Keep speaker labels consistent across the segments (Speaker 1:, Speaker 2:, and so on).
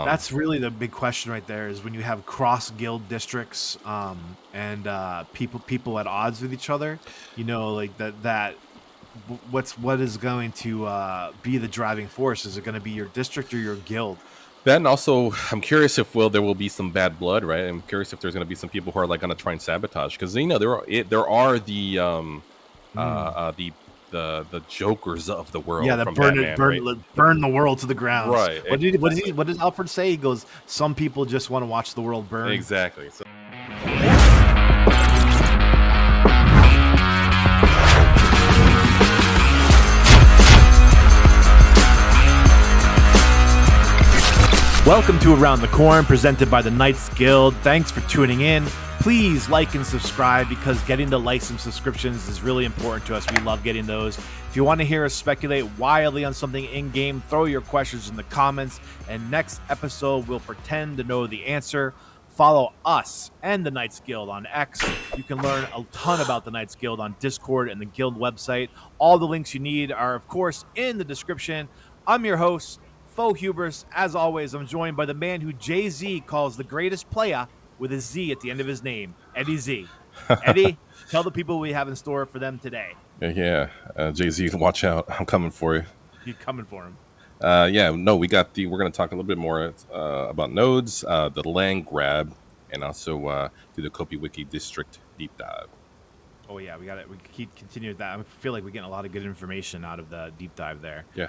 Speaker 1: That's really the big question right there. Is when you have cross guild districts, and people at odds with each other. Like what is going to be the driving force? Is it going to be your district or your guild?
Speaker 2: Then also, I'm curious if there will be some bad blood, right? I'm curious if there's going to be some people who are like going to try and sabotage because there are
Speaker 1: Mm.
Speaker 2: the the jokers of the
Speaker 1: Yeah,
Speaker 2: world
Speaker 1: that
Speaker 2: from Batman, right?
Speaker 1: burn the world to the ground.
Speaker 2: Right,
Speaker 1: What does Alfred say? He goes, "Some people just want to watch the world burn."
Speaker 2: exactly. So
Speaker 1: Welcome to Around the Corn, presented by the Knights Guild. Thanks for tuning in. Please like and subscribe because getting the likes and subscriptions is really important to us. We love getting those. If you want to hear us speculate wildly on something in-game, throw your questions in the comments, and next episode we'll pretend to know the answer. Follow us and the Knights Guild on X. You can learn a ton about the Knights Guild on Discord and the Guild website. All the links you need are, of course, in the description. I'm your host, Faux Hubris. As always, I'm joined by the man who Jay-Z calls the greatest player with a Z at the end of his name, Eddie Z. Eddie, tell the people we have in store for them today.
Speaker 2: yeah, Jay-Z, watch out! I'm coming for you.
Speaker 1: You coming for him?
Speaker 2: Yeah, no, we're going to talk a little bit more about nodes, the land grab, and also do the Kopi Wiki district deep dive.
Speaker 1: Oh yeah, we got it. We keep continue with that. I feel like we're getting a lot of good information out of the deep dive there.
Speaker 2: Yeah.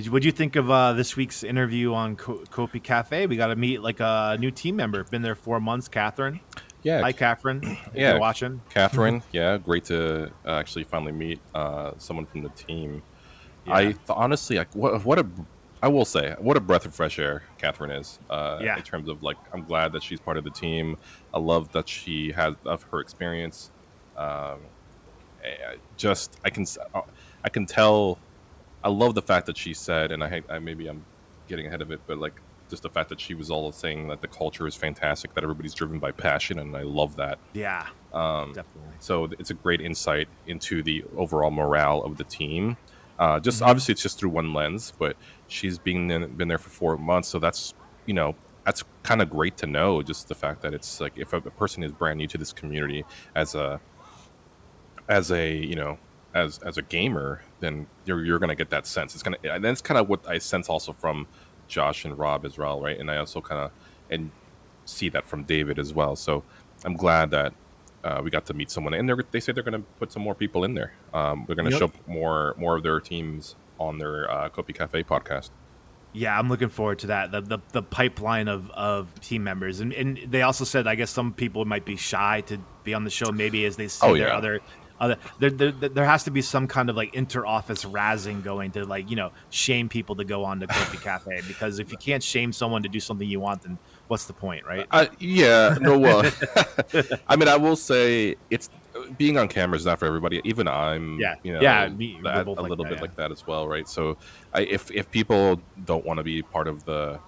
Speaker 1: What'd you think of this week's interview on Kopi Cafe? We got to meet like a new team member. Been there 4 months, Catherine.
Speaker 2: Yeah.
Speaker 1: Hi, Catherine. If
Speaker 2: Yeah.
Speaker 1: you're watching.
Speaker 2: Catherine. Yeah. Great to actually finally meet someone from the team.
Speaker 1: Yeah.
Speaker 2: Honestly, I will say, what a breath of fresh air Catherine is.
Speaker 1: Yeah.
Speaker 2: In terms of I'm glad that she's part of the team. I love that she has of her experience. I can tell. I love the fact that she said, and I maybe I'm getting ahead of it, but just the fact that she was all saying that the culture is fantastic, that everybody's driven by passion, and I love that.
Speaker 1: Yeah. Definitely.
Speaker 2: So it's a great insight into the overall morale of the team. Obviously, it's just through one lens, but she's been there for 4 months, so that's that's kind of great to know. Just the fact that it's like if a person is brand new to this community as a as a gamer, then you're gonna get that sense. And that's kind of what I sense also from Josh and Rob as well, right? And I also kind of and see that from David as well. So I'm glad that we got to meet someone, and they say they're going to put some more people in there. They're going to show more of their teams on their Kopi Cafe podcast.
Speaker 1: Yeah, I'm looking forward to that. The pipeline of team members, and they also said I guess some people might be shy to be on the show, maybe as they see their other. There has to be some kind of inter-office razzing going to shame people to go on to Kopi Cafe, because if you can't shame someone to do something you want, then what's the point, right?
Speaker 2: Yeah, no. Well, I mean, I will say it's being on camera is not for everybody. Even I'm, a little bit like that as well, right? So, if people don't want to be part of the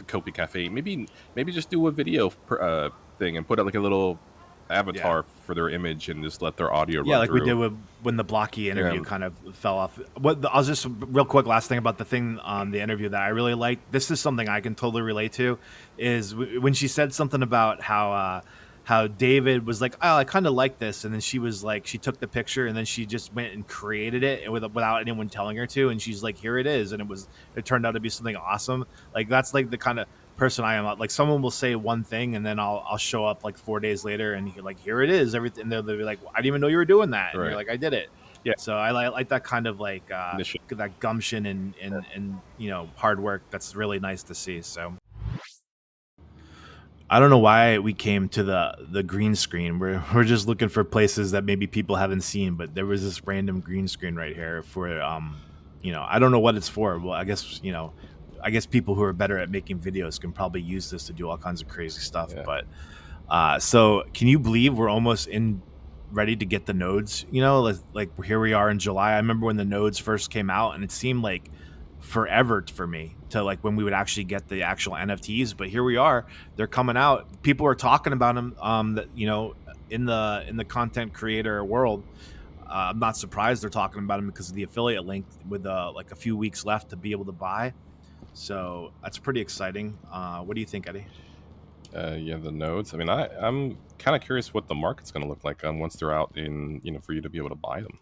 Speaker 2: Kopi Cafe, maybe just do a video thing and put out a little avatar for their image and just let their audio run through.
Speaker 1: We did when the Blocky interview kind of fell off. I'll just real quick last thing about the thing on the interview that I really liked. This is something I can totally relate to, is when she said something about how David was like, oh, I kind of like this, and then she was like, she took the picture and then she just went and created it without anyone telling her to, and she's like, here it is, and it turned out to be something awesome. That's the kind of person I am. Someone will say one thing and then I'll show up 4 days later and here it is, everything, and they'll be like, I didn't even know you were doing that, and you're like, I did it.
Speaker 2: Yeah.
Speaker 1: So I like that kind of that gumption and hard work. That's really nice to see. So I don't know why we came to the green screen. We're just looking for places that maybe people haven't seen, but there was this random green screen right here for I don't know what it's for. Well, I guess people who are better at making videos can probably use this to do all kinds of crazy stuff. Yeah. But so can you believe we're almost ready to get the nodes? Here we are in July. I remember when the nodes first came out, and it seemed like forever for me to when we would actually get the actual NFTs. But here we are. They're coming out. People are talking about them. That in the content creator world. I'm not surprised they're talking about them because of the affiliate link with a few weeks left to be able to buy. So that's pretty exciting. What do you think, Eddie?
Speaker 2: Yeah, the nodes. I mean, I'm kind of curious what the market's going to look like once they're out in, for you to be able to buy them.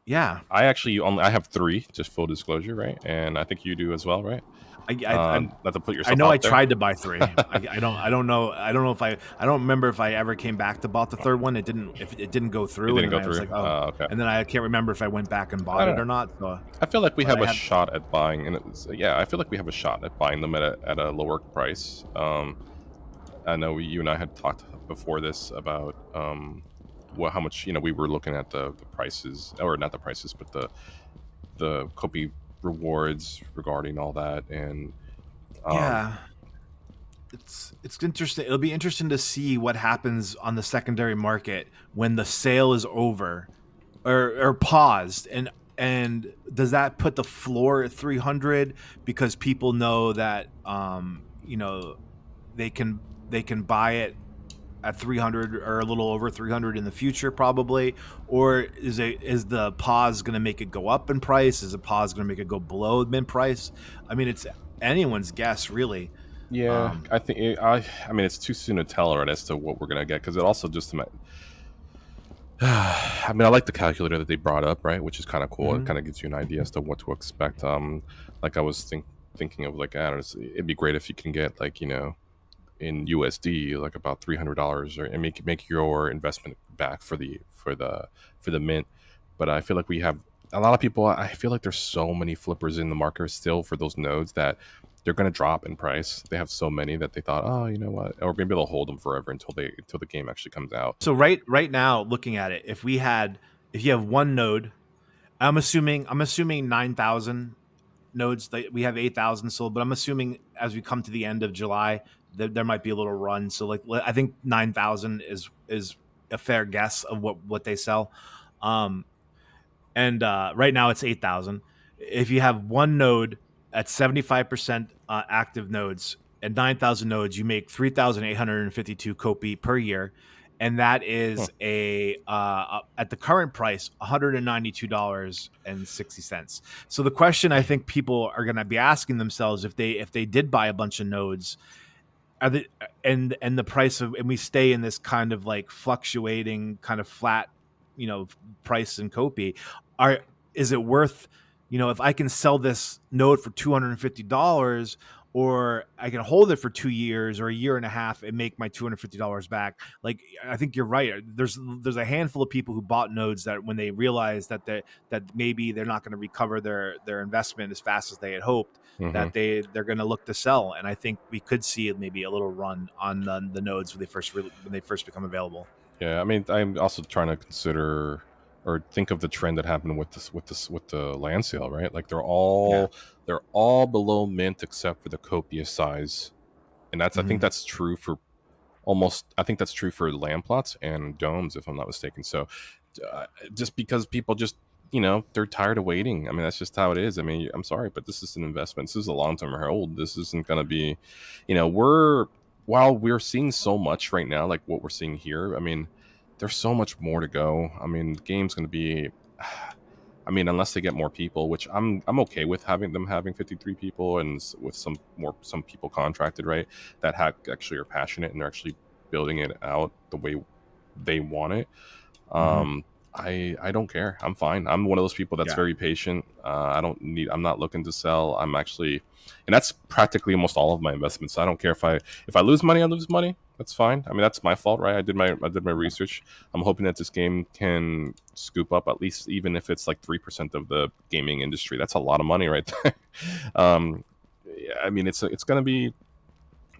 Speaker 1: Yeah,
Speaker 2: I actually only I have three, just full disclosure, right? And I think you do as well, right?
Speaker 1: I
Speaker 2: Not to put
Speaker 1: I
Speaker 2: yourself
Speaker 1: know I
Speaker 2: out there.
Speaker 1: tried to buy three. I don't know if I don't remember if I ever came back to bought the third one. It didn't go
Speaker 2: It
Speaker 1: through, and
Speaker 2: didn't
Speaker 1: then
Speaker 2: go
Speaker 1: I was
Speaker 2: through.
Speaker 1: like, oh,
Speaker 2: Okay.
Speaker 1: and then I can't remember if I went back and
Speaker 2: I
Speaker 1: bought
Speaker 2: don't
Speaker 1: it
Speaker 2: know.
Speaker 1: or not. So,
Speaker 2: I feel like we
Speaker 1: but
Speaker 2: have
Speaker 1: I
Speaker 2: a
Speaker 1: have,
Speaker 2: shot at buying, and yeah, I feel like we have a shot at buying them at a lower price. I know you and I had talked before this about how much we were looking at the prices, or not the prices, but the Kopi rewards regarding all that, and um,
Speaker 1: yeah. It's interesting. It'll be interesting to see what happens on the secondary market when the sale is over or paused, and does that put the floor at 300 because people know that they can buy it at 300 or a little over 300 in the future probably, or is the pause going to make it go up in price? Is the pause going to make it go below mint price? I mean, it's anyone's guess really.
Speaker 2: yeah,
Speaker 1: um
Speaker 2: I think I mean it's too soon to tell, right, as to what we're gonna get, because it also just I mean, I like the calculator that they brought up, right, which is kind of cool. It
Speaker 1: mhm.
Speaker 2: kind of gives you an idea as to what to expect. Like I was thinking of, like, I don't know, it'd be great if you can get, like, in USD, like about $300, or and make your investment back for the mint. But I feel like we have a lot of people. I feel like there's so many flippers in the market still for those nodes that they're going to drop in price. They have so many that they thought, oh, you know what, or maybe they'll hold them forever until the game actually comes out.
Speaker 1: So right now, looking at it, if you have one node, I'm assuming 9,000 nodes. That we have 8,000 sold, but I'm assuming as we come to the end of July, there might be a little run. So like I think 9,000 is a fair guess of what they sell. Um, and right now it's 8,000. If you have one node at 75% active nodes and 9,000 nodes, you make 3,852 kopi per year, and that
Speaker 2: Hmm.
Speaker 1: is at the current price $192.60. So the question I think people are going to be asking themselves, if they did buy a bunch of nodes, are the and the price of, and we stay in this kind of like fluctuating kind of flat, you know price in kopi, are is it worth, if I can sell this node for $250, or I can hold it for 2 years or a year and a half and make my $250 back? Like, I think you're right. There's a handful of people who bought nodes that when they realize that maybe they're not going to recover their investment as fast as they had hoped,
Speaker 2: Hmm.
Speaker 1: that they're going to look to sell. And I think we could see maybe a little run on the nodes when they first become available.
Speaker 2: Yeah, I mean, I'm also trying to consider or think of the trend that happened with the land sale, right? Like
Speaker 1: Yeah.
Speaker 2: they're all below mint except for the copia size, and I think
Speaker 1: Hmm.
Speaker 2: that's true for almost. I think that's true for land plots and domes, if I'm not mistaken. So, just because people just they're tired of waiting. I mean, that's just how it is. I mean, I'm sorry, but this is an investment. This is a long term hold. This isn't going to be, we're while we're seeing so much right now, like what we're seeing here. I mean, there's so much more to go. I mean, the game's going to be. I mean, unless they get more people, which I'm okay with having 53 people, and with some people contracted, right, that actually are passionate and they're actually building it out the way they want it.
Speaker 1: Hmm.
Speaker 2: um I don't care. I'm fine. I'm one of those people that's
Speaker 1: Yeah.
Speaker 2: very patient. I'm not looking to sell. I'm actually, and that's practically almost all of my investments. I don't care if I lose money. I lose money. That's fine. I mean, that's my fault, right? I did my research. I'm hoping that this game can scoop up at least, even if it's like 3% of the gaming industry. That's a lot of money right there. Yeah, I mean, it's gonna be,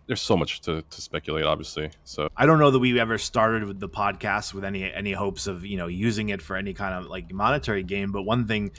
Speaker 2: there's so much to speculate, obviously. So
Speaker 1: I don't know that we ever started with the podcast with any hopes of using it for any kind of like monetary gain. But one thing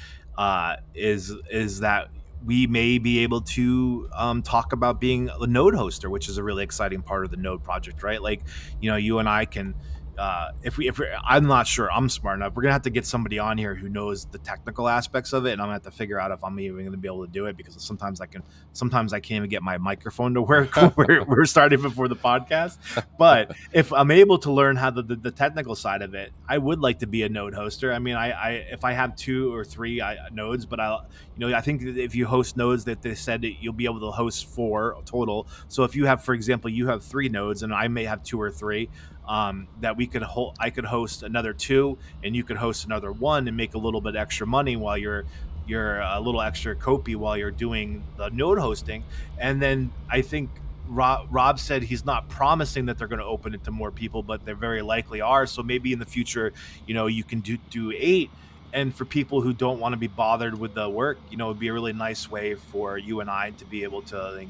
Speaker 1: is that we may be able to talk about being a node hoster, which is a really exciting part of the node project, right? Like, you and I can I'm not sure I'm smart enough. We're gonna have to get somebody on here who knows the technical aspects of it, and I'm gonna have to figure out if I'm even gonna be able to do it, because sometimes I can't even get my microphone to work. We're starting before the podcast, but if I'm able to learn how the technical side of it, I would like to be a node hoster. I mean, I if I have two or three nodes, but I think that if you host nodes, that they said that you'll be able to host four total. So if you have, for example, you have three nodes, and I may have two or three, that we could I could host another two, and you could host another one, and make a little bit extra money while you're a little extra copy while you're doing the node hosting. And then I think Rob said he's not promising that they're going to open it to more people, but they very likely are. So maybe in the future, you can do eight. And for people who don't want to be bothered with the work, it'd be a really nice way for you and I to be able to,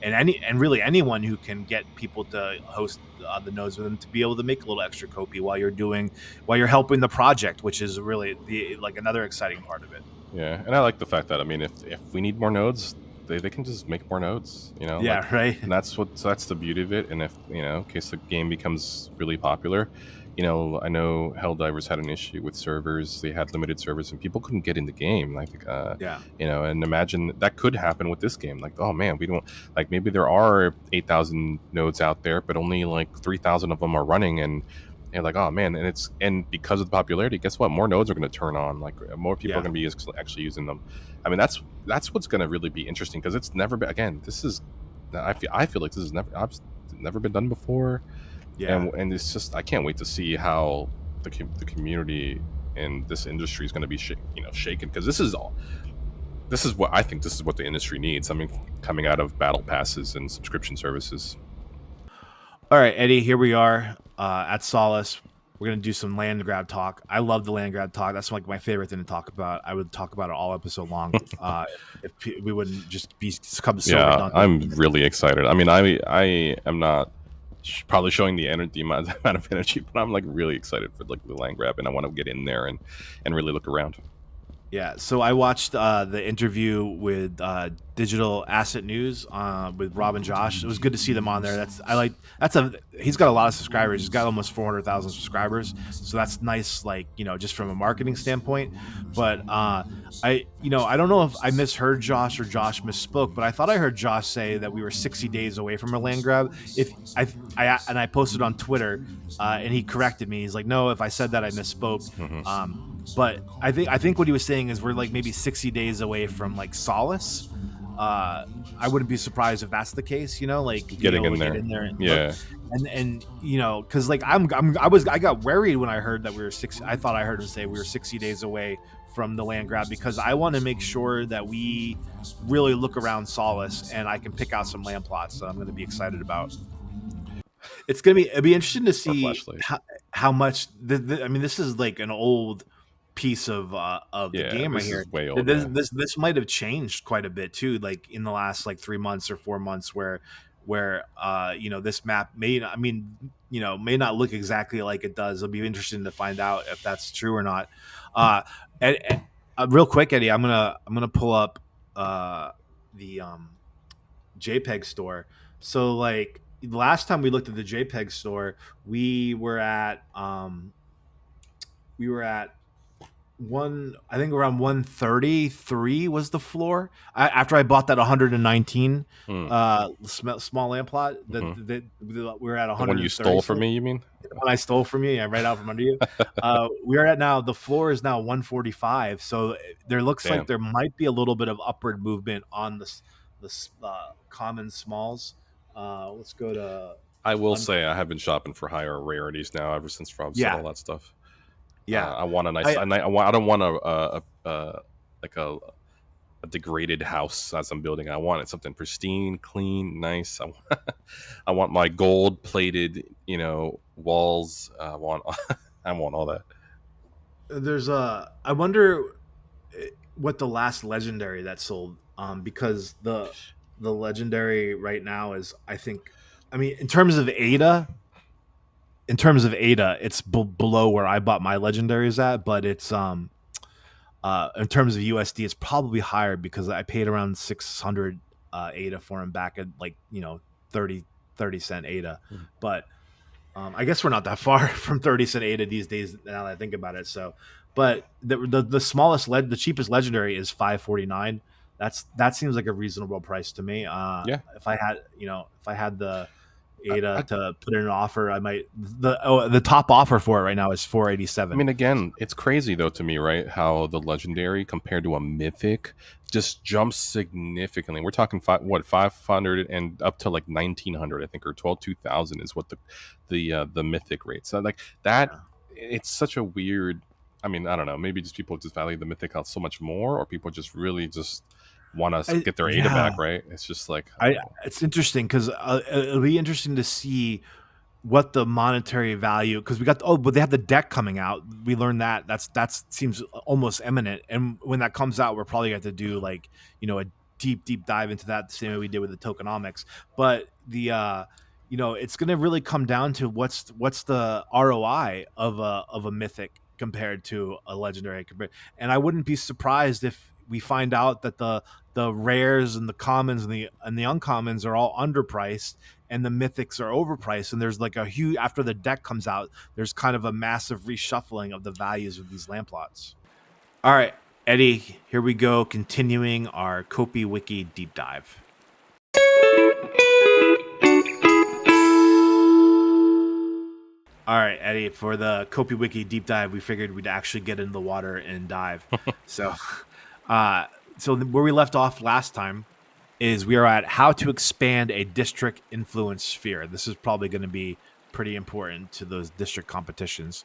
Speaker 1: and really anyone who can get people to host the nodes with them, to be able to make a little extra copy while you're helping the project, which is really another exciting part of it.
Speaker 2: Yeah, and I like the fact that, I mean, if we need more nodes, they can just make more nodes,
Speaker 1: Yeah, right.
Speaker 2: and that's the beauty of it. And if, in case the game becomes really popular, I know Helldivers had an issue with servers. They had limited servers, and people couldn't get in the game.
Speaker 1: Yeah.
Speaker 2: And imagine that could happen with this game. Like, oh man, we don't, like, maybe there are 8,000 nodes out there, but only like 3,000 of them are running, and like, oh man, and because of the popularity, guess what? More nodes are going to turn on. Like, more people are going to be actually using them. I mean, that's what's going to really be interesting, because it's never been. Again, I feel like this has never been done before.
Speaker 1: Yeah.
Speaker 2: And it's just, I can't wait to see how the community in this industry is going to be shaken, because this is what I think, this is what the industry needs. I mean, coming out of battle passes and subscription services.
Speaker 1: All right, Eddie, here we are at Solace. We're going to do some land grab talk. I love the land grab talk. That's like my favorite thing to talk about. I would talk about it all episode long if we wouldn't just become so redundant.
Speaker 2: I'm really excited. I mean, I am not probably showing the amount of energy, but I'm like really excited for like the land grab, and I want to get in there and really look around.
Speaker 1: Yeah, so I watched the interview with Digital Asset News with Rob and Josh. It was good to see them on there. He's got a lot of subscribers. He's got almost 400,000 subscribers, so that's nice. Like, just from a marketing standpoint. But I don't know if I misheard Josh or Josh misspoke, but I thought I heard Josh say that we were 60 days away from a land grab. If I posted on Twitter, and he corrected me. He's like, no, if I said that, I misspoke.
Speaker 2: Mm-hmm.
Speaker 1: But I think what he was saying is we're like maybe 60 days away from like Solace. I wouldn't be surprised if that's the case. Like
Speaker 2: Getting in there.
Speaker 1: Get in there and
Speaker 2: yeah.
Speaker 1: Look. And because like I got worried when I heard that we were 60. I thought I heard him say we were 60 days away from the land grab, because I want to make sure that we really look around Solace and I can pick out some land plots that I'm going to be excited about. It'd be interesting to see how much. I mean, this is like an old piece of the game right here.
Speaker 2: Way old,
Speaker 1: this might have changed quite a bit too, like in the last like 3 months or 4 months, where this map may not look exactly like it does. It'll be interesting to find out if that's true or not. And real quick, Eddie, I'm gonna pull up the JPEG store. So like the last time we looked at the JPEG store, we were at I think around 133 was the floor. After I bought that 119 small land plot, that we were at 100.
Speaker 2: The one you stole from me, you mean?
Speaker 1: The one I stole from you, right out from under you. We are at now. The floor is now 145. So there looks like there might be a little bit of upward movement on the common smalls. Let's go to.
Speaker 2: I will say I have been shopping for higher rarities now ever since Rob said all that stuff.
Speaker 1: Yeah,
Speaker 2: I want a nice. I don't want a degraded house as I'm building. I want something pristine, clean, nice. I want my gold plated, walls. I want all that.
Speaker 1: There's I wonder what the last legendary that sold. Because the legendary right now is, I mean, in terms of ADA, it's below where I bought my legendaries at, but it's in terms of USD, it's probably higher because I paid around 600 ADA for him back at like 30 cent ADA. But I guess we're not that far from 30 cent ADA these days now that I think about it. So, but the smallest the cheapest legendary is 549. That seems like a reasonable price to me.
Speaker 2: Yeah.
Speaker 1: If I had if I had the ADA
Speaker 2: I,
Speaker 1: to put in an offer, I might the top offer for it right now is
Speaker 2: I
Speaker 1: 487.
Speaker 2: mean, again, it's crazy though to me, right? How the legendary compared to a mythic just jumps significantly. We're talking 500 and up to like 1900, I think, or 2000 is what the mythic rate. So like that,
Speaker 1: Yeah.
Speaker 2: it's such a weird. I mean, I don't know. Maybe just people just value the mythic out so much more, or people just really just want to get their ADA
Speaker 1: Yeah,
Speaker 2: back, right? It's just like,
Speaker 1: I it's interesting because it'll be interesting to see what the monetary value, because we got but they have the deck coming out. We learned that seems almost imminent, and when that comes out, we're probably going to do like a deep dive into that the same way we did with the tokenomics. But the it's going to really come down to what's the ROI of a mythic compared to a legendary. And I wouldn't be surprised if we find out that the rares and the commons and the uncommons are all underpriced and the mythics are overpriced, and there's like a huge, after the deck comes out, there's kind of a massive reshuffling of the values of these land plots. All right, Eddie, here we go, continuing our Kopi Wiki deep dive. All right, Eddie, for the Kopi Wiki deep dive, we figured we'd actually get into the water and dive. So, uh, where we left off last time is we are at how to expand a district influence sphere. This is probably going to be pretty important to those district competitions.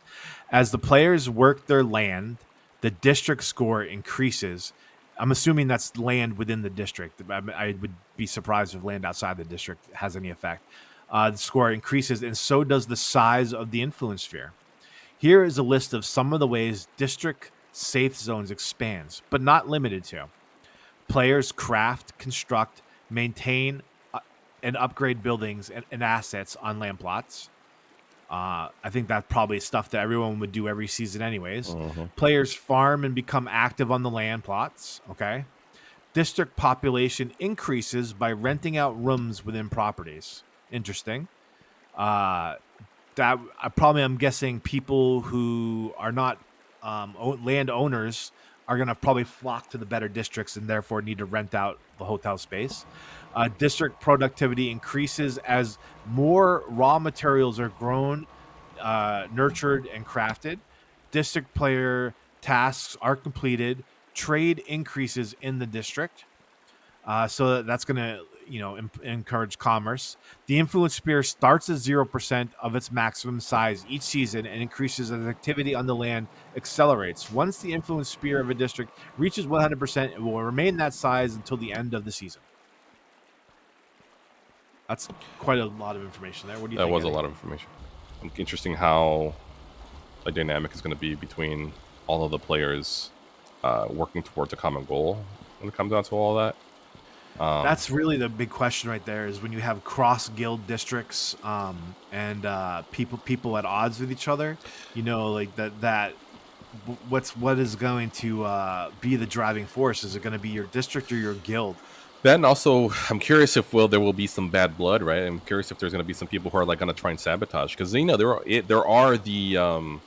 Speaker 1: As the players work their land, the district score increases. I'm assuming that's land within the district. I would be surprised if land outside the district has any effect. The score increases, and so does the size of the influence sphere. Here is a list of some of the ways district safe zones expands, but not limited to. Players craft, construct, maintain, and upgrade buildings and assets on land plots. I think that's probably stuff that everyone would do every season, anyways.
Speaker 2: Mhm.
Speaker 1: Players farm and become active on the land plots. Okay. District population increases by renting out rooms within properties. Interesting. Uh, that I'm guessing people who are not land owners are going to probably flock to the better districts and therefore need to rent out the hotel space. District productivity increases as more raw materials are grown, nurtured, and crafted. District player tasks are completed. Trade increases in the district. So that's going to, encourage commerce. The influence sphere starts at 0% of its maximum size each season and increases as activity on the land accelerates. Once the influence sphere of a district reaches 100%, it will remain that size until the end of the season. That's quite a lot of information there. What do you
Speaker 2: That
Speaker 1: think,
Speaker 2: was a
Speaker 1: Eddie?
Speaker 2: lot of information. Interesting how a dynamic is going to be between all of the players working towards a common goal when it comes down to all that.
Speaker 1: That's really the big question right there, is when you have cross guild districts and people at odds with each other, like what is going to be the driving force? Is it going to be your district or your guild?
Speaker 2: Then also, I'm curious if there will be some bad blood, right? I'm curious if there's going to be some people who are like going to try and sabotage, because there are the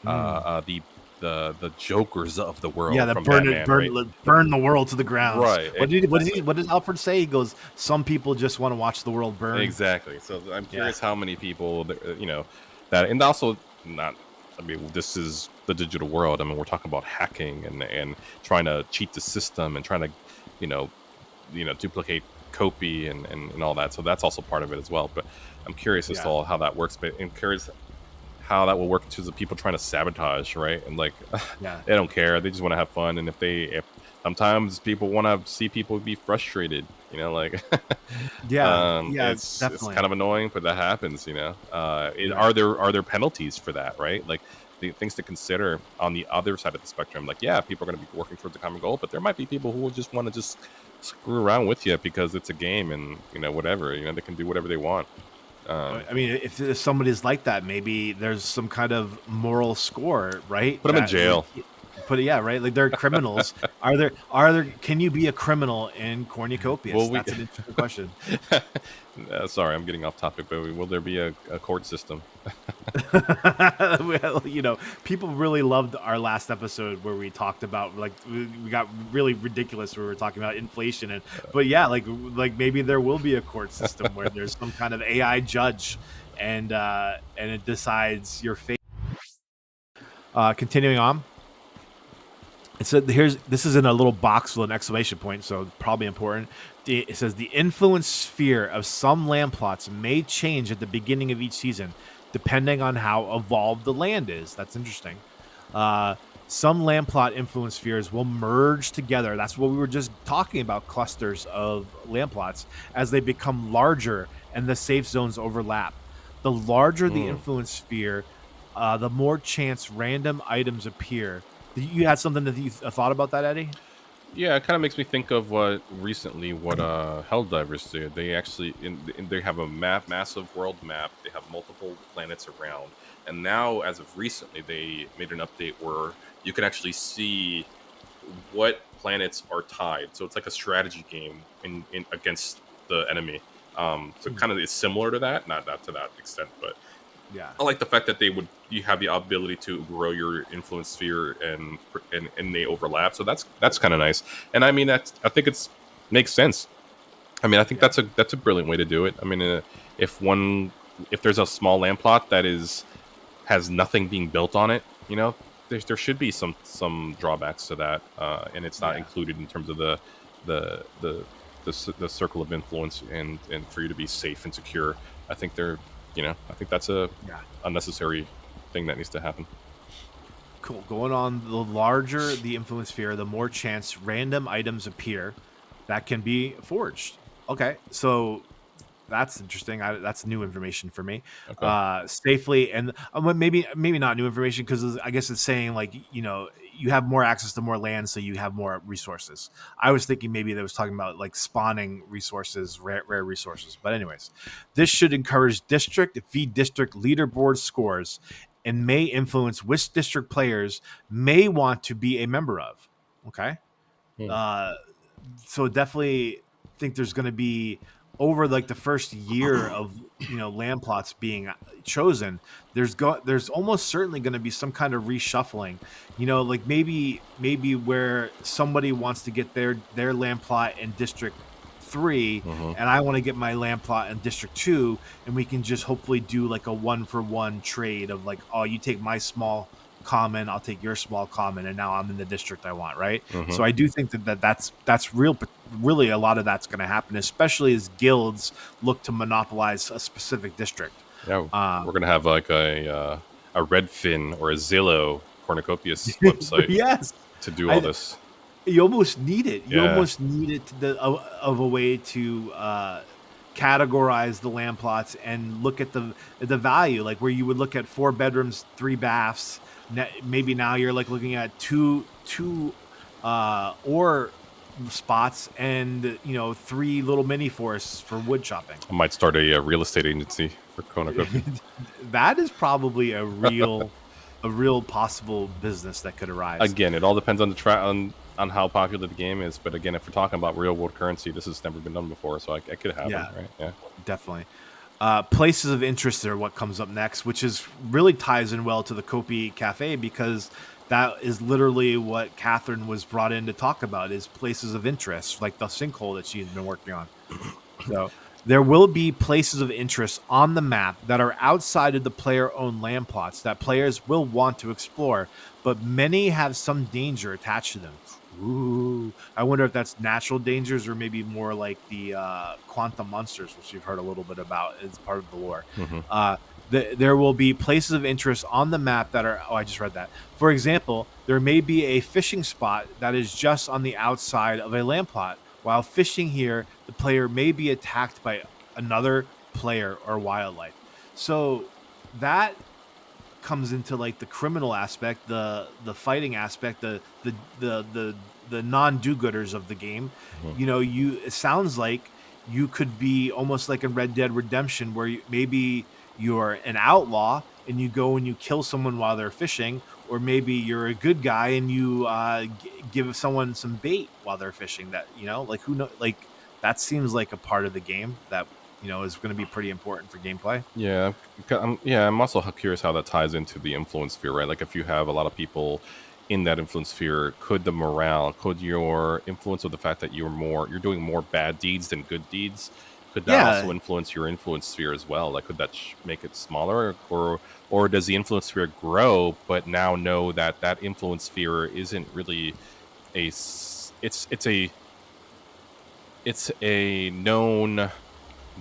Speaker 1: Mm.
Speaker 2: the the jokers of the
Speaker 1: Yeah,
Speaker 2: world
Speaker 1: the
Speaker 2: from Batman, right?
Speaker 1: burn the world to the ground.
Speaker 2: Right,
Speaker 1: What does Alfred say? He goes, "Some people just want to watch the world burn."
Speaker 2: exactly. So I'm
Speaker 1: Yeah,
Speaker 2: curious how many people that, and also not. I mean, this is the digital world. I mean, we're talking about hacking and trying to cheat the system and trying to, you know, duplicate copy and all that. So that's also part of it as well. But I'm curious as to
Speaker 1: yeah,
Speaker 2: all how that works. But I'm curious how that will work in terms of people trying to sabotage, right? And like
Speaker 1: yeah,
Speaker 2: they don't care. They just want to have fun. And if sometimes people want to see people be frustrated, like
Speaker 1: yeah,
Speaker 2: it's
Speaker 1: definitely.
Speaker 2: kind of annoying, but that happens.
Speaker 1: Right.
Speaker 2: Are there penalties for that, right? Like the things to consider on the other side of the spectrum. Like, yeah, people are going to be working towards a common goal, but there might be people who will just want to just screw around with you because it's a game and whatever. They can do whatever they want.
Speaker 1: I mean, if somebody's like that, maybe there's some kind of moral score, right?
Speaker 2: Put them in jail.
Speaker 1: put it, yeah, right. Like they're criminals. Are there? Can you be a criminal in Cornucopias?
Speaker 2: Will we?
Speaker 1: That's an interesting question.
Speaker 2: Sorry, I'm getting off topic, but will there be a court system?
Speaker 1: Well, people really loved our last episode where we talked about like we got really ridiculous where we were talking about inflation but yeah, like maybe there will be a court system where there's some kind of AI judge and it decides your fate. Continuing on. It said this is in a little box with an exclamation point, so probably important. It says the influence sphere of some land plots may change at the beginning of each season, depending on how evolved the land is. That's interesting. Uh, some land plot influence spheres will merge together. That's what we were just talking about, clusters of land plots as they become larger and the safe zones overlap. The larger the influence sphere, the more chance random items appear. You had something that you thought about that, Eddie?
Speaker 2: Yeah, it kind of makes me think of what Helldivers did. They actually they have a massive world map. They have multiple planets around, and now as of recently, they made an update where you can actually see what planets are tied. So it's like a strategy game in against the enemy. So kind of it's similar to that, not to that extent, but
Speaker 1: Yeah.
Speaker 2: I like the fact that you have the ability to grow your influence sphere and they overlap. So that's kind of nice. And I mean I think it's makes sense. I mean I think that's a brilliant way to do it. I mean if if there's a small land plot that has nothing being built on it, there should be some drawbacks to that, and it's not included in terms of the circle of influence and for you to be safe and secure. I think I think that's a unnecessary thing that needs to happen.
Speaker 1: Cool. Going on, the larger the influence sphere, the more chance random items appear that can be forged. Okay, so that's interesting. That's new information for me.
Speaker 2: Okay.
Speaker 1: Safely and maybe not new information because I guess it's saying like you have more access to more land, so you have more resources. I was thinking maybe they was talking about like spawning resources, rare resources. But anyways, this should encourage district v district leaderboard scores and may influence which district players may want to be a member of. Okay.
Speaker 2: Hmm.
Speaker 1: So definitely think there's going to be over like the first year of land plots being chosen. There's almost certainly going to be some kind of reshuffling. Like maybe where somebody wants to get their land plot in District 3
Speaker 2: Mm-hmm.
Speaker 1: and I want to get my land plot in District 2, and we can just hopefully do like a 1-for-1 trade of like, oh, you take my small common, I'll take your small common, and now I'm in the district I want, right?
Speaker 2: Mm-hmm.
Speaker 1: So I do think that's really a lot of that's going to happen, especially as guilds look to monopolize a specific district.
Speaker 2: Yeah, we're gonna have like a Redfin or a Zillow Cornucopias website
Speaker 1: Yes,
Speaker 2: to do all this.
Speaker 1: you almost need it. You
Speaker 2: Yeah.
Speaker 1: almost need it of a way to categorize the land plots and look at the value, like where you would look at 4 bedrooms, 3 baths. Maybe now you're like looking at two or spots and 3 little mini forests for wood chopping.
Speaker 2: I might start a real estate agency for Cornucopia.
Speaker 1: That is probably a real possible business that could arise.
Speaker 2: Again, it all depends on on how popular the game is. But again, if we're talking about real world currency, this has never been done before, so it could happen, right? Yeah,
Speaker 1: Definitely. Places of interest are what comes up next, which is really ties in well to the Kopi Cafe because that is literally what Catherine was brought in to talk about, is places of interest, like the sinkhole that she's been working on. So there will be places of interest on the map that are outside of the player-owned land plots that players will want to explore, but many have some danger attached to them. Ooh, I wonder if that's natural dangers or maybe more like the quantum monsters, which you've heard a little bit about as part of the lore.
Speaker 2: Mm-hmm.
Speaker 1: There will be places of interest on the map that are. Oh, I just read that. For example, there may be a fishing spot that is just on the outside of a land plot. While fishing here, the player may be attacked by another player or wildlife. So that comes into like the criminal aspect, the fighting aspect, the non-do-gooders of the game.
Speaker 2: Mm-hmm.
Speaker 1: It sounds like you could be almost like in Red Dead Redemption, where maybe you're an outlaw and you go and you kill someone while they're fishing, or maybe you're a good guy and you give someone some bait while they're fishing. That like who know, like that seems like a part of the game that is going to be pretty important for gameplay.
Speaker 2: Yeah, I'm also curious how that ties into the influence sphere, right? Like, if you have a lot of people in that influence sphere, could your influence of the fact that you're doing more bad deeds than good deeds, could that also
Speaker 1: Yeah,
Speaker 2: influence your influence sphere as well? Like, could that make it smaller, or does the influence sphere grow, but now know that that influence sphere isn't really it's a known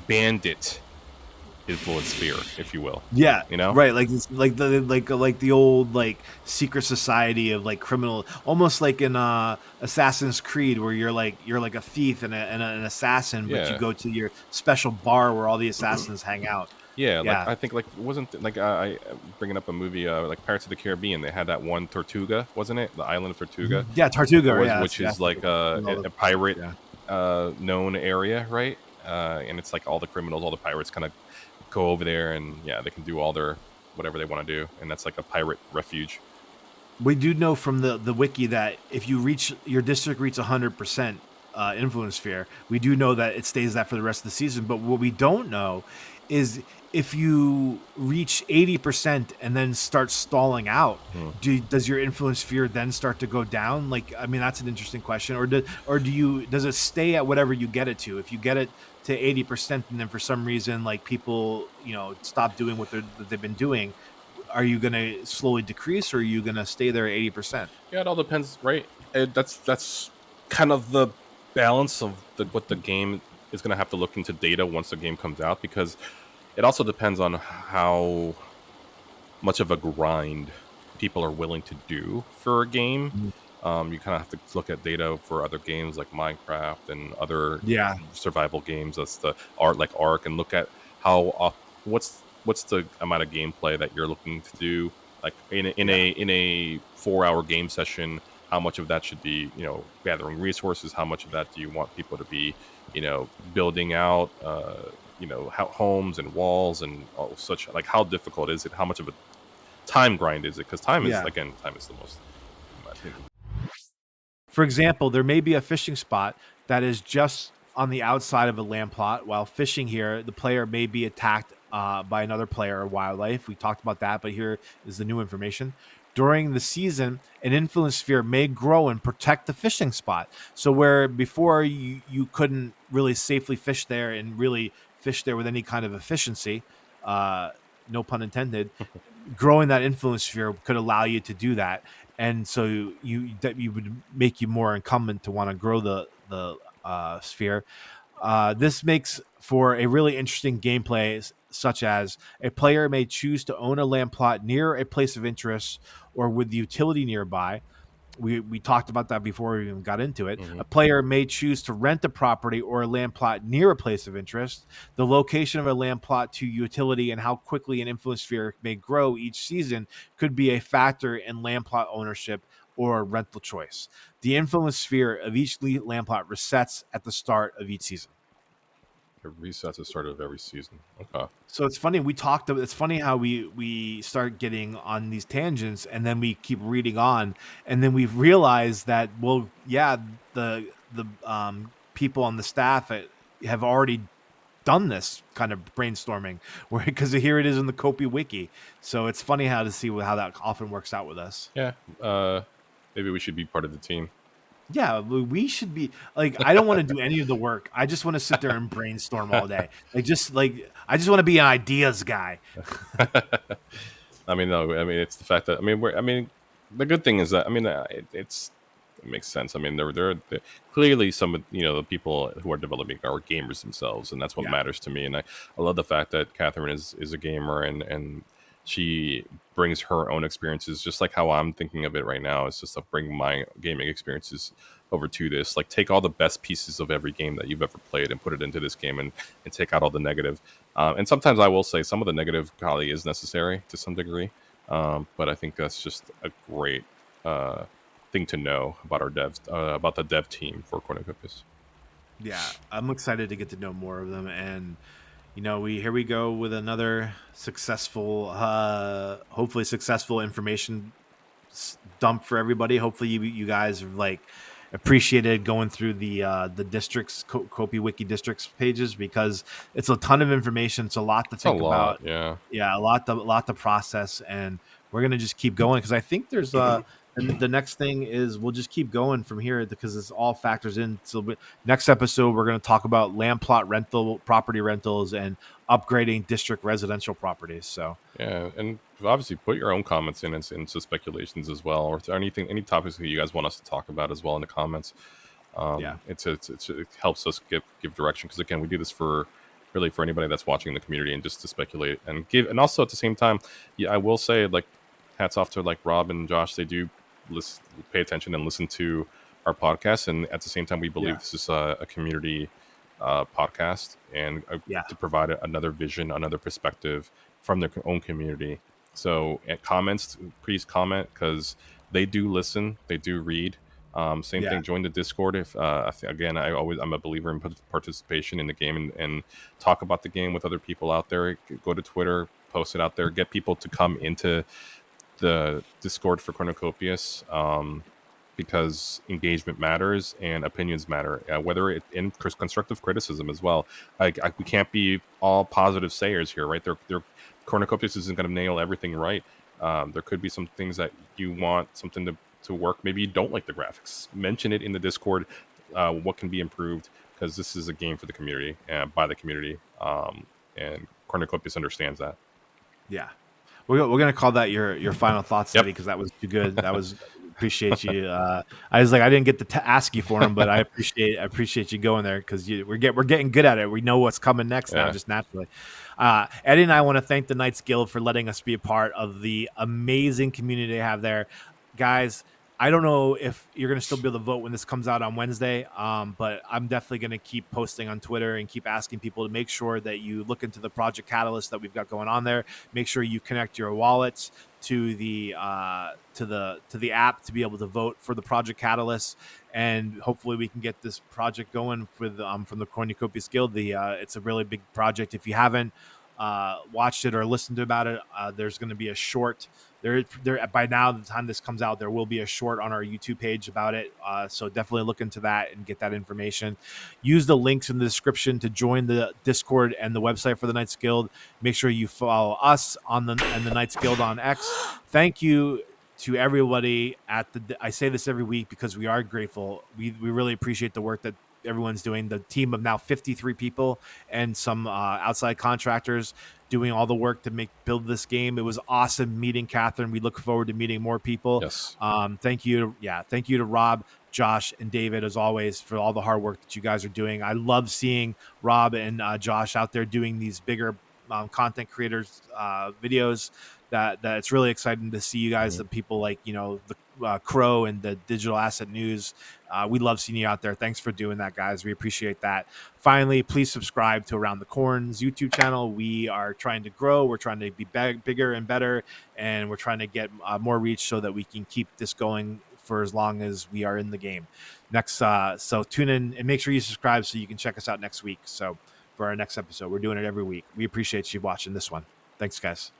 Speaker 2: bandit influence sphere, if you will,
Speaker 1: yeah,
Speaker 2: you know?
Speaker 1: right. Like it's like the old like secret society of like criminal, almost like in Assassin's Creed, where you're like a thief and an assassin, but you
Speaker 2: Yeah.
Speaker 1: go to your special bar where all the assassins hang out.
Speaker 2: Yeah, like,
Speaker 1: Yeah,
Speaker 2: I think, like, wasn't like, bringing up a movie, like Pirates of the Caribbean, they had that one Tortuga, wasn't it? The island of Tortuga?
Speaker 1: yeah, Tortuga.
Speaker 2: Was
Speaker 1: Yeah,
Speaker 2: which is
Speaker 1: that's
Speaker 2: like
Speaker 1: all
Speaker 2: a pirate,
Speaker 1: yeah.
Speaker 2: known area, right? And it's like all the criminals, all the pirates kinda go over there, and, yeah, they can do all their whatever they wanna do, and that's like a pirate refuge.
Speaker 1: We do know from the wiki that if you reach your district reach 100% influence sphere, we do know that it stays that for the rest of the season. But what we don't know is if you reach 80% and then start stalling out,
Speaker 2: Hmm.
Speaker 1: does your influence sphere then start to go down? Like, I mean, that's an interesting question. Does it stay at whatever you get it to? If you get it to 80% and then for some reason like people stop doing what they've been doing, are you going to slowly decrease or are you going to stay there at 80%?
Speaker 2: Yeah, it all depends, right? That's kind of the balance of what the game is gonna have to look into data once the game comes out, because it also depends on how much of a grind people are willing to do for a game.
Speaker 1: Mm.
Speaker 2: You kind of have to look at data for other games like Minecraft and other
Speaker 1: Yeah.
Speaker 2: survival games. That's the art like Ark, and look at how what's the amount of gameplay that you're looking to do. Like
Speaker 1: Yeah.
Speaker 2: in a 4 hour game session, how much of that should be gathering resources? How much of that do you want people to be building out homes and walls and all such? Like, how difficult is it? How much of a time grind is it? Because
Speaker 1: Yeah.
Speaker 2: time is the most, in my opinion.
Speaker 1: For example, there may be a fishing spot that is just on the outside of a land plot. While fishing here, the player may be attacked by another player or wildlife. We talked about that, but here is the new information. During the season, an influence sphere may grow and protect the fishing spot. So where before you couldn't really safely fish there and really fish there with any kind of efficiency, uh, no pun intended, growing that influence sphere could allow you to do that, and so you would make you more incumbent to want to grow the sphere. This makes for a really interesting gameplay, such as a player may choose to own a land plot near a place of interest or with utility nearby. We talked about that before we even got into it.
Speaker 2: Hmm.
Speaker 1: A player may choose to rent a property or a land plot near a place of interest. The location of a land plot to utility and how quickly an influence sphere may grow each season could be a factor in land plot ownership or rental choice. The influence sphere of each land plot resets at the start of each season.
Speaker 2: It resets at the start of every season. Okay.
Speaker 1: So it's funny we talked. It's funny how we start getting on these tangents, and then we keep reading on, and then we've realized that yeah, the people on the staff have already done this kind of brainstorming, where because here it is in the Kopi wiki. So it's funny how to see how that often works out with us.
Speaker 2: Yeah. Maybe we should be part of the team.
Speaker 1: Yeah, we should be like, I don't want to do any of the work. I just want to sit there and brainstorm all day. Like I just want to be an ideas guy.
Speaker 2: I mean, no. I mean, it's the fact that the good thing is that it makes sense. I mean, they're clearly some of the people who are developing are gamers themselves, and that's what
Speaker 1: Yeah.
Speaker 2: matters to me. And I love the fact that Catherine is a gamer, and she brings her own experiences, just like how I'm thinking of it right now. It's just to bring my gaming experiences over to this. Like, take all the best pieces of every game that you've ever played and put it into this game, and take out all the negative. And sometimes I will say some of the negative probably is necessary to some degree. But I think that's just a great thing to know about our devs, about the dev team for Cornucopia.
Speaker 1: Yeah, I'm excited to get to know more of them, and we here we go with another successful, hopefully successful information dump for everybody. Hopefully, you guys are like appreciated going through the districts Kopi Wiki districts pages, because it's a ton of information. It's a lot to
Speaker 2: It's a
Speaker 1: think
Speaker 2: lot.
Speaker 1: about.
Speaker 2: Yeah.
Speaker 1: Yeah, a lot to process, and we're gonna just keep going, because I think there's and the next thing is we'll just keep going from here, because it's all factors in. So next episode, we're going to talk about land plot property rentals, and upgrading district residential properties. So
Speaker 2: Yeah, and obviously put your own comments in into speculations as well, or if there anything, any topics that you guys want us to talk about as well in the comments.
Speaker 1: yeah,
Speaker 2: It helps us give direction, because again, we do this for really for anybody that's watching the community, and just to speculate and give. And also at the same time, yeah, I will say, like, hats off to like Rob and Josh. They do pay attention and listen to our podcast, and at the same time, we believe
Speaker 1: yeah,
Speaker 2: this is a community podcast, and
Speaker 1: yeah,
Speaker 2: to provide another vision, another perspective from their own community. So at comments, please comment, because they do listen, they do read. Same
Speaker 1: yeah.
Speaker 2: thing. Join the Discord. If again, I'm a believer in participation in the game, and talk about the game with other people out there. Go to Twitter, post it out there, get people to come into the Discord for Cornucopias, because engagement matters and opinions matter, whether it in constructive criticism as well. We can't be all positive sayers here, right? They're Cornucopias isn't going to nail everything right. There could be some things that you want something to work. Maybe you don't like the graphics. Mention it in the Discord. What can be improved? Because this is a game for the community and by the community. And Cornucopias understands that.
Speaker 1: Yeah. We're gonna call that your final thoughts,
Speaker 2: Yep.
Speaker 1: Eddie, because that was too good. That was appreciate you. I was like, I didn't get to ask you for them, but I appreciate you going there, because we're getting good at it. We know what's coming next now,
Speaker 2: Yeah.
Speaker 1: just naturally. Eddie and I want to thank the Knights Guild for letting us be a part of the amazing community they have there, guys. I don't know if you're going to still be able to vote when this comes out on Wednesday, but I'm definitely going to keep posting on Twitter and keep asking people to make sure that you look into the Project Catalyst that we've got going on there. Make sure you connect your wallets to the app to be able to vote for the Project Catalyst, and hopefully we can get this project going with from the Cornucopias Guild. It's a really big project. If you haven't watched it or listened to about it, there's going to be a short. There by now, the time this comes out, there will be a short on our YouTube page about it. So definitely look into that and get that information. Use the links in the description to join the Discord and the website for the Knights Guild. Make sure you follow us on the Knights Guild on X. Thank you to everybody at the. I say this every week because we are grateful. We really appreciate the work that everyone's doing. The team of now 53 people and some outside contractors doing all the work to build this game. It was awesome meeting Catherine. We look forward to meeting more people.
Speaker 2: Yes.
Speaker 1: Thank you to Rob, Josh, and David, as always, for all the hard work that you guys are doing. I love seeing Rob and Josh out there doing these bigger content creators videos. That it's really exciting to see you guys, the people like the Crow and the Digital Asset News. We love seeing you out there. Thanks for doing that, guys. We appreciate that. Finally, please subscribe to Around the Corn's YouTube channel. We are trying to grow. We're trying to be bigger and better, and we're trying to get more reach so that we can keep this going for as long as we are in the game. So tune in and make sure you subscribe so you can check us out next week. So for our next episode, we're doing it every week. We appreciate you watching this one. Thanks, guys.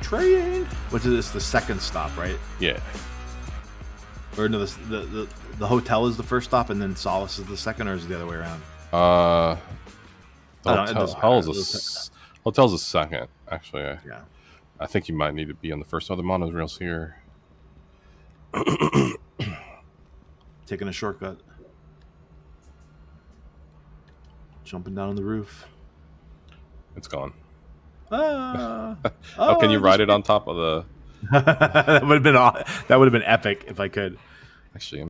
Speaker 1: Train. Which is the second stop, right?
Speaker 2: Yeah.
Speaker 1: Or no, the hotel is the first stop, and then Solace is the second, or is it the other way around?
Speaker 2: Hotel's a second, actually.
Speaker 1: Yeah.
Speaker 2: I think you might need to be on the first. Oh, the monorail's here.
Speaker 1: Taking a shortcut. Jumping down on the roof.
Speaker 2: It's gone.
Speaker 1: Oh,
Speaker 2: can you ride it on top of the?
Speaker 1: That would have been epic if I could.
Speaker 2: Actually,